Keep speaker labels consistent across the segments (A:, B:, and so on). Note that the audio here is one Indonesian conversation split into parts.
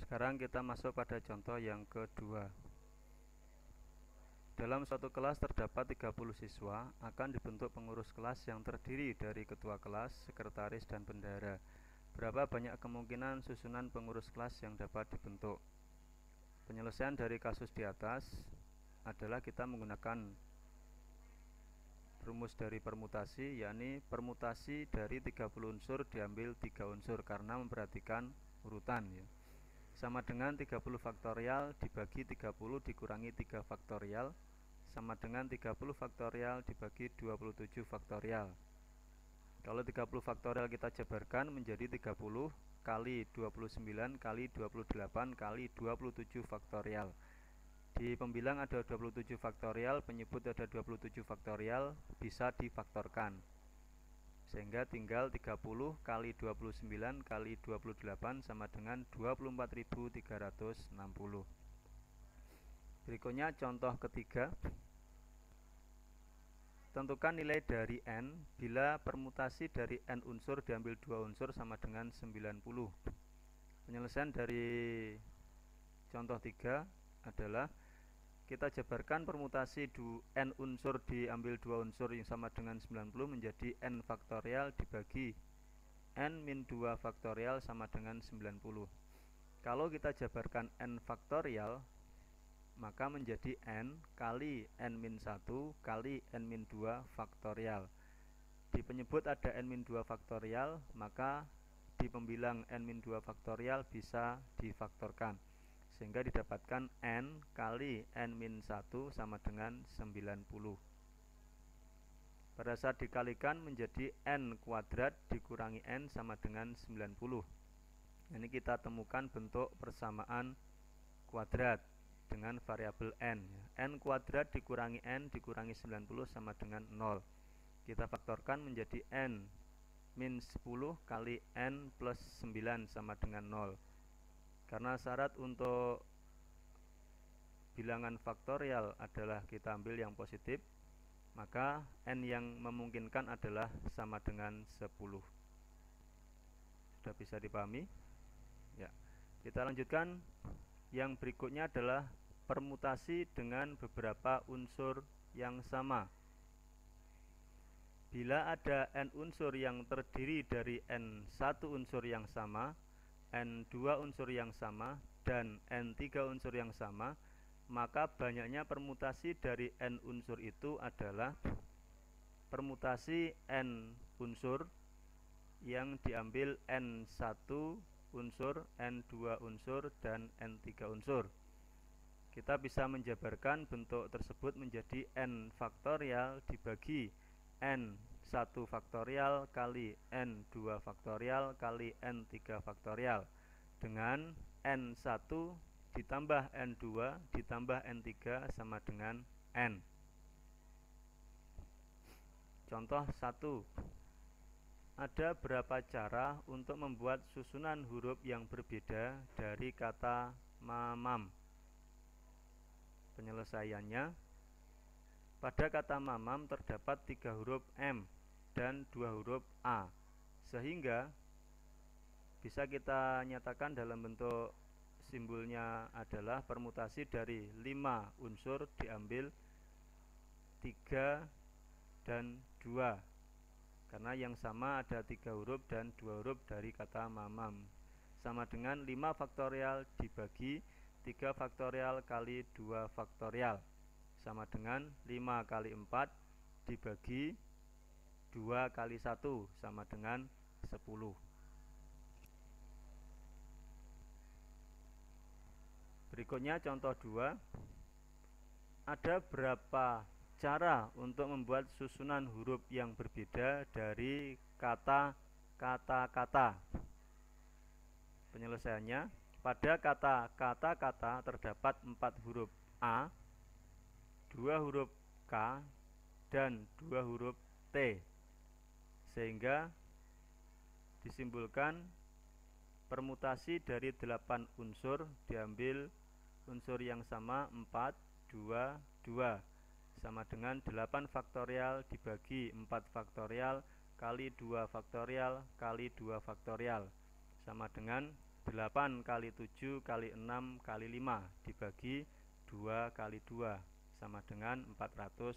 A: Sekarang kita masuk pada contoh yang kedua. Dalam suatu kelas terdapat 30 siswa, akan dibentuk pengurus kelas yang terdiri dari ketua kelas, sekretaris, dan bendahara. Berapa banyak kemungkinan susunan pengurus kelas yang dapat dibentuk? Penyelesaian dari kasus di atas adalah kita menggunakan rumus dari permutasi, yakni permutasi dari 30 unsur diambil 3 unsur karena memperhatikan urutan ya. Sama dengan 30 faktorial dibagi 30 dikurangi 3 faktorial sama dengan 30 faktorial dibagi 27 faktorial. Kalau 30 faktorial kita jabarkan menjadi 30 kali 29 kali 28 kali 27 faktorial. Di pembilang ada 27 faktorial, penyebut ada 27 faktorial, bisa difaktorkan. Sehingga tinggal 30 kali 29 kali 28 sama dengan 24.360. Berikutnya contoh ketiga. Tentukan nilai dari n bila permutasi dari n unsur diambil 2 unsur sama dengan 90. Penyelesaian dari contoh 3 adalah kita jabarkan permutasi n unsur diambil 2 unsur yang sama dengan 90 menjadi n faktorial dibagi n min 2 faktorial sama dengan 90. Kalau kita jabarkan n faktorial, maka menjadi n kali n min 1 kali n min 2 faktorial. Di penyebut ada n min 2 faktorial, maka di pembilang n min 2 faktorial bisa difaktorkan, sehingga didapatkan n kali n min 1 sama dengan 90. Pada saat dikalikan menjadi n kuadrat dikurangi n sama dengan 90. Ini kita temukan bentuk persamaan kuadrat dengan variabel n. N kuadrat dikurangi n dikurangi 90 sama dengan 0. Kita faktorkan menjadi n min 10 kali n plus 9 sama dengan 0. Karena syarat untuk bilangan faktorial adalah kita ambil yang positif, maka n yang memungkinkan adalah sama dengan 10. Sudah bisa dipahami? Ya. Kita lanjutkan. Yang berikutnya adalah permutasi dengan beberapa unsur yang sama. Bila ada n unsur yang terdiri dari n1 unsur yang sama, n2 unsur yang sama, dan n3 unsur yang sama, maka banyaknya permutasi dari n unsur itu adalah permutasi n unsur yang diambil n1 unsur, n2 unsur, dan n3 unsur. Kita bisa menjabarkan bentuk tersebut menjadi n faktorial dibagi n1 faktorial kali n2 faktorial kali n3 faktorial dengan n1 ditambah n2 ditambah n3 sama dengan n. Contoh 1. Ada berapa cara untuk membuat susunan huruf yang berbeda dari kata mamam? Penyelesaiannya, pada kata mamam terdapat 3 huruf M dan 2 huruf A, sehingga bisa kita nyatakan dalam bentuk simbolnya adalah permutasi dari 5 unsur diambil 3 dan 2. Karena yang sama ada 3 huruf dan 2 huruf dari kata mamam. Sama dengan 5 faktorial dibagi 3 faktorial kali 2 faktorial. Sama dengan 5 kali 4 dibagi 2 kali 1 sama dengan 10. Berikutnya contoh 2. Ada berapa cara untuk membuat susunan huruf yang berbeda dari kata-kata-kata? Penyelesaiannya, pada kata kata-kata terdapat 4 huruf A, 2 huruf K, dan 2 huruf T, sehingga disimpulkan permutasi dari 8 unsur diambil unsur yang sama 4, 2, 2 sama dengan 8 faktorial dibagi 4 faktorial kali 2 faktorial kali 2 faktorial sama dengan 8 kali 7 kali 6 kali 5 dibagi 2 kali 2 sama dengan 420.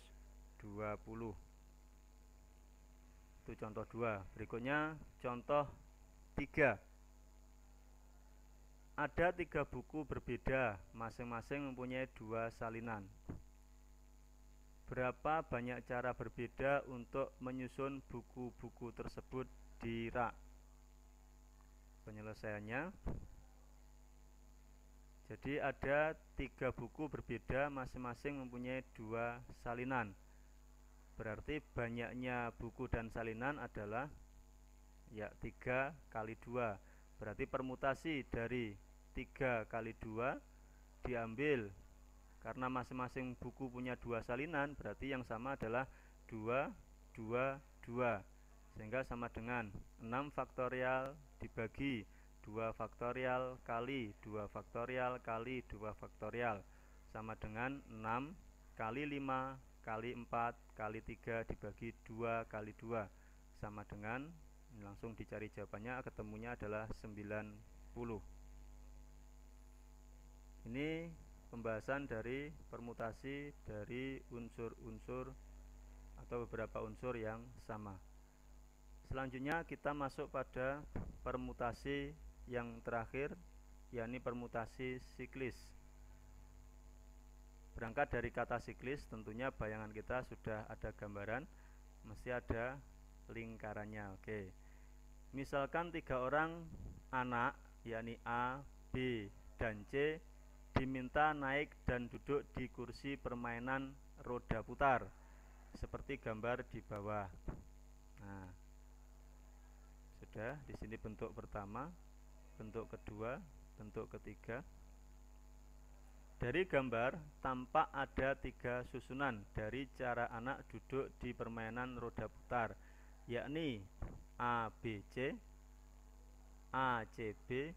A: Itu contoh 2. Berikutnya contoh 3. Ada 3 buku berbeda, masing-masing mempunyai 2 salinan. Berapa banyak cara berbeda untuk menyusun buku-buku tersebut di rak? Penyelesaiannya, jadi ada 3 buku berbeda, masing-masing mempunyai 2 salinan. Berarti banyaknya buku dan salinan adalah 3 kali 2. Berarti permutasi dari 3 kali 2 diambil, karena masing-masing buku punya 2 salinan, berarti yang sama adalah 2, 2, 2. Sehingga sama dengan 6 faktorial dibagi 2 faktorial kali 2 faktorial kali 2 faktorial sama dengan 6 kali 5 kali 4 kali 3 dibagi 2 kali 2 sama dengan, langsung dicari jawabannya, ketemunya adalah 90. Ini pembahasan dari permutasi dari unsur-unsur atau beberapa unsur yang sama. Selanjutnya kita masuk pada permutasi yang terakhir, yakni permutasi siklis. Berangkat dari kata siklis, tentunya bayangan kita sudah ada gambaran, mesti ada lingkarannya. Oke. Misalkan 3 orang anak, yakni A, B, dan C, diminta naik dan duduk di kursi permainan roda putar seperti gambar di bawah. Nah, sudah di sini bentuk pertama, bentuk kedua, bentuk ketiga. Dari gambar tampak ada 3 susunan dari cara anak duduk di permainan roda putar, yakni ABC, ACB,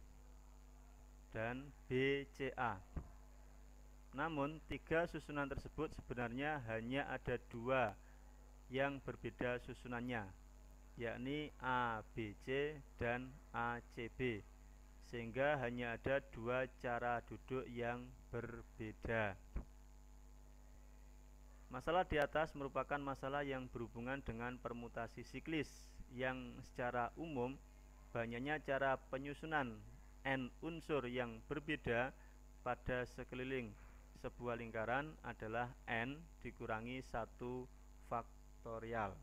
A: dan BCA. Namun 3 susunan tersebut sebenarnya hanya ada 2 yang berbeda susunannya, yakni ABC dan ACB, sehingga hanya ada 2 cara duduk yang berbeda. Masalah di atas merupakan masalah yang berhubungan dengan permutasi siklis, yang secara umum banyaknya cara penyusunan n unsur yang berbeda pada sekeliling sebuah lingkaran adalah n dikurangi 1 faktorial.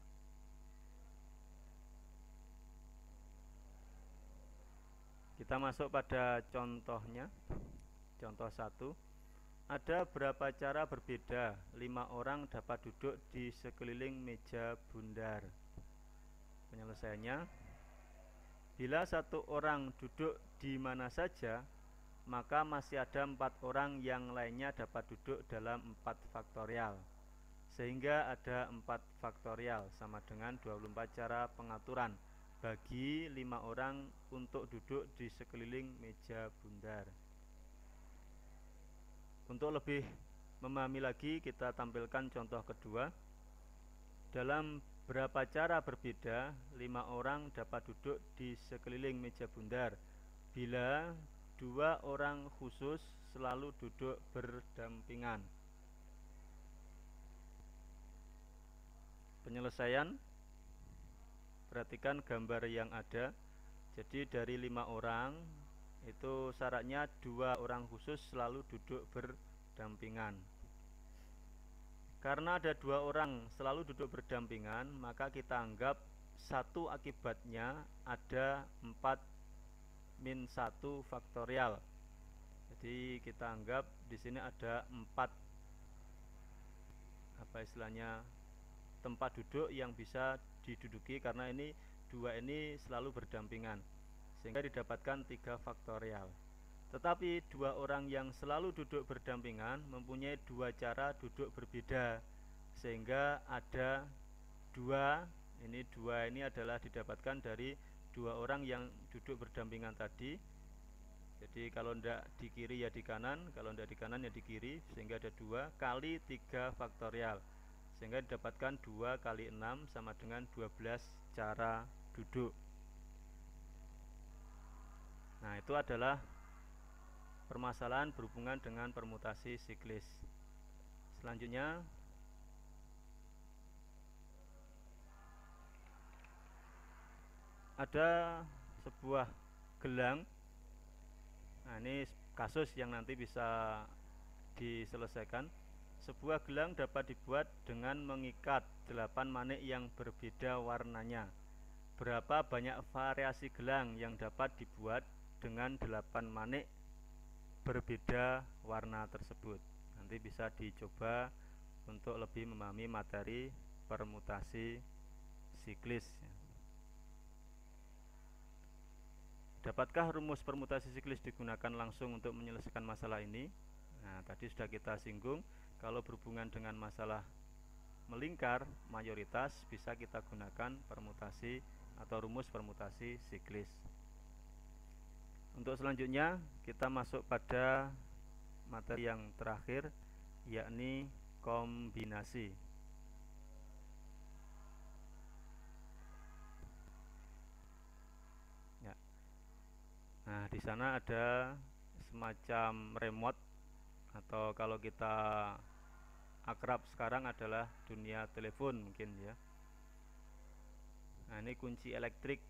A: Kita masuk pada contohnya. Contoh 1. Ada berapa cara berbeda 5 orang dapat duduk di sekeliling meja bundar? Penyelesaiannya, bila 1 orang duduk di mana saja, maka masih ada 4 orang yang lainnya dapat duduk dalam 4 faktorial, sehingga ada 4 faktorial sama dengan 24 cara pengaturan bagi 5 orang untuk duduk di sekeliling meja bundar. Untuk lebih memahami lagi, kita tampilkan contoh kedua. Dalam berapa cara berbeda 5 orang dapat duduk di sekeliling meja bundar bila 2 orang khusus selalu duduk berdampingan? Penyelesaian, perhatikan gambar yang ada. Jadi dari 5 orang itu syaratnya 2 orang khusus selalu duduk berdampingan. Karena ada 2 orang selalu duduk berdampingan, maka kita anggap satu akibatnya ada 4 min 1 faktorial. Jadi kita anggap di sini ada 4 tempat duduk yang bisa diduduki, karena ini 2 ini selalu berdampingan, sehingga didapatkan 3 faktorial. Tetapi 2 orang yang selalu duduk berdampingan mempunyai 2 cara duduk berbeda, sehingga ada 2 ini adalah didapatkan dari 2 orang yang duduk berdampingan tadi. Jadi kalau tidak di kiri ya di kanan, kalau tidak di kanan ya di kiri, sehingga ada 2 kali 3 faktorial, sehingga didapatkan 2 kali 6 sama dengan 12 cara duduk. Nah, itu adalah permasalahan berhubungan dengan permutasi siklis. Selanjutnya ada sebuah gelang. Nah, ini kasus yang nanti bisa diselesaikan. Sebuah gelang dapat dibuat dengan mengikat 8 manik yang berbeda warnanya. Berapa banyak variasi gelang yang dapat dibuat dengan 8 manik berbeda warna tersebut? Nanti bisa dicoba untuk lebih memahami materi permutasi siklis. Dapatkah rumus permutasi siklis digunakan langsung untuk menyelesaikan masalah ini? Nah, tadi sudah kita singgung, kalau berhubungan dengan masalah melingkar mayoritas bisa kita gunakan permutasi atau rumus permutasi siklis. Untuk selanjutnya kita masuk pada materi yang terakhir, yakni kombinasi. Ya. Nah, di sana ada semacam remote, atau kalau kita akrab sekarang adalah dunia telepon mungkin ya. Nah, ini kunci elektrik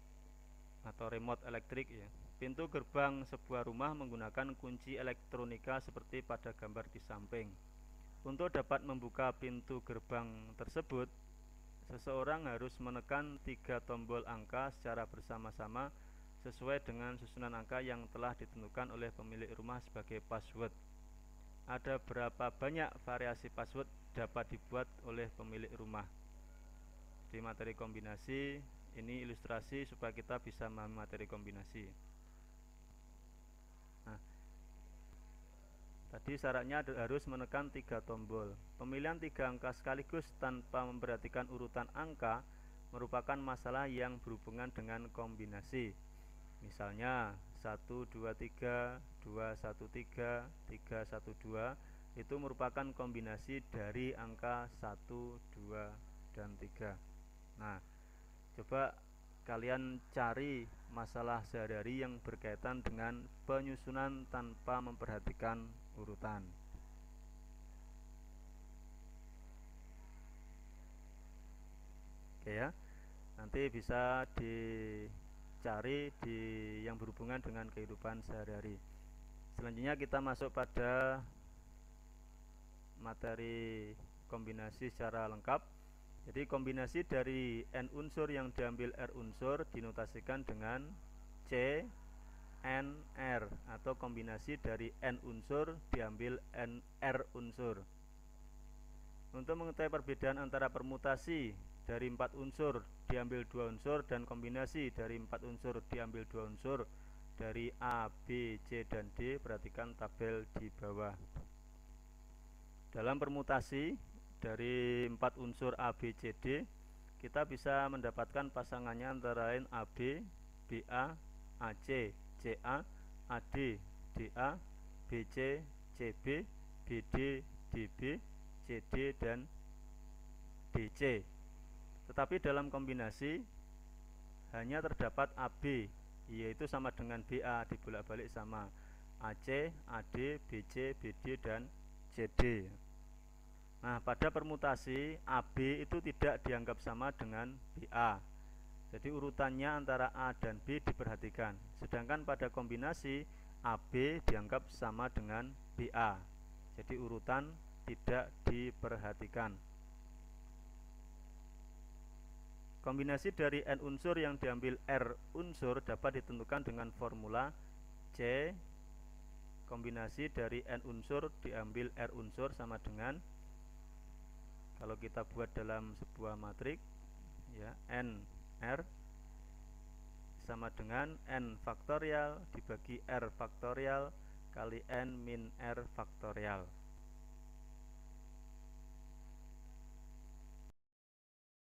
A: atau remote elektrik ya. Pintu gerbang sebuah rumah menggunakan kunci elektronika seperti pada gambar di samping. Untuk dapat membuka pintu gerbang tersebut, seseorang harus menekan 3 tombol angka secara bersama-sama sesuai dengan susunan angka yang telah ditentukan oleh pemilik rumah sebagai password. Ada berapa banyak variasi password dapat dibuat oleh pemilik rumah? Di materi kombinasi, ini ilustrasi supaya kita bisa memahami materi kombinasi. Nah, tadi syaratnya harus menekan 3 tombol. Pemilihan 3 angka sekaligus tanpa memperhatikan urutan angka merupakan masalah yang berhubungan dengan kombinasi. Misalnya 1, 2, 3, 2, 1, 3, 3, 1, 2 itu merupakan kombinasi dari angka 1, 2, dan 3. Nah, coba kalian cari masalah sehari-hari yang berkaitan dengan penyusunan tanpa memperhatikan urutan. Oke ya, nanti bisa dicari di yang berhubungan dengan kehidupan sehari-hari. Selanjutnya kita masuk pada materi kombinasi secara lengkap. Jadi kombinasi dari n unsur yang diambil r unsur dinotasikan dengan C N R, atau kombinasi dari n unsur diambil n r unsur. Untuk mengetahui perbedaan antara permutasi dari 4 unsur diambil 2 unsur dan kombinasi dari 4 unsur diambil 2 unsur dari A, B, C, dan D, perhatikan tabel di bawah. Dalam permutasi dari 4 unsur A, B, C, D, kita bisa mendapatkan pasangannya antara lain AB, BA, AC, CA, AD, DA, BC, CB, BD, DB, CD, dan DC. Tetapi dalam kombinasi hanya terdapat AB, yaitu sama dengan BA dibolak-balik sama AC, AD, BC, BD, dan CD. Nah, pada permutasi AB itu tidak dianggap sama dengan BA. Jadi urutannya antara A dan B diperhatikan. Sedangkan pada kombinasi AB dianggap sama dengan BA. Jadi urutan tidak diperhatikan. Kombinasi dari n unsur yang diambil r unsur dapat ditentukan dengan formula C kombinasi dari n unsur diambil r unsur sama dengan, kalau kita buat dalam sebuah matrik ya, n r sama dengan n faktorial dibagi r faktorial kali n min r faktorial.